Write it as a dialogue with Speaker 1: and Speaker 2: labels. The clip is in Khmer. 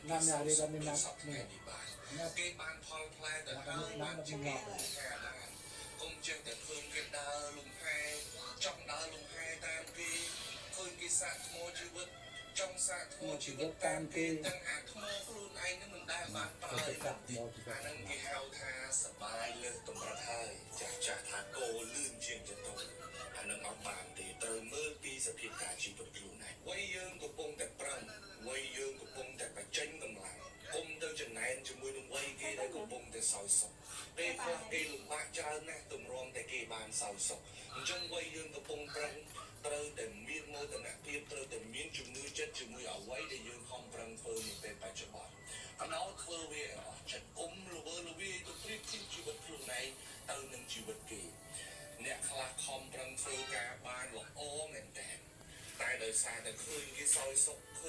Speaker 1: năm nào đi năm nămគេបានផលផ្លែទៅហើយបានជាគេខែដែរគុំចេះតែឃើញគេដើរលំហែចង់ដើរលំហែតាមគេឃើញគេសាកថ្មជីវិតចង់សាកថ្មជីវិតតាមគេទាំងអាថ្មខ្លួនឯងនឹងមិនដែលបានប្រើអានឹងគេហៅថាសបាយលើសតម្រិតហើយចាស់ថាគោលឿនជាងចតុអានឹងអត់បានទេត្រូវមើលពីសភាពការជីវិតខ្លួនឯងវ័យយើងកំពុងតែប្រឹងវ័យយើងកំពុងតែបញ្ចេញកម្លាំងគុំទៅចំណែនជាមួយនឹងវ័យគេដែលកំពុងតែសោយសុខពេលខ្លះគេលំបាកច្រើនណាស់ទម្រាំតែគេបានសោយសុខអញ្ចឹងវ័យយើងកំពុងប្រឹងត្រូវតែមានមោទនភាពត្រូវតែមានជំនឿចិត្តជាមួយអ្វីដែលយើងខំប្រឹងធ្វើនៅពេលបច្ចុប្បន្នអណោធ្វើវាអស់ចិត្តគុំល្វើល្វាយទៅព្រៀបធៀបជីវិតខ្លួនឯងទៅនឹងជីវិតគេអ្នកខ្លះខំប្រឹងធ្វើការបានល្អមែនតើតែដោយសារតែឃើញគេសោយសុខឃើញ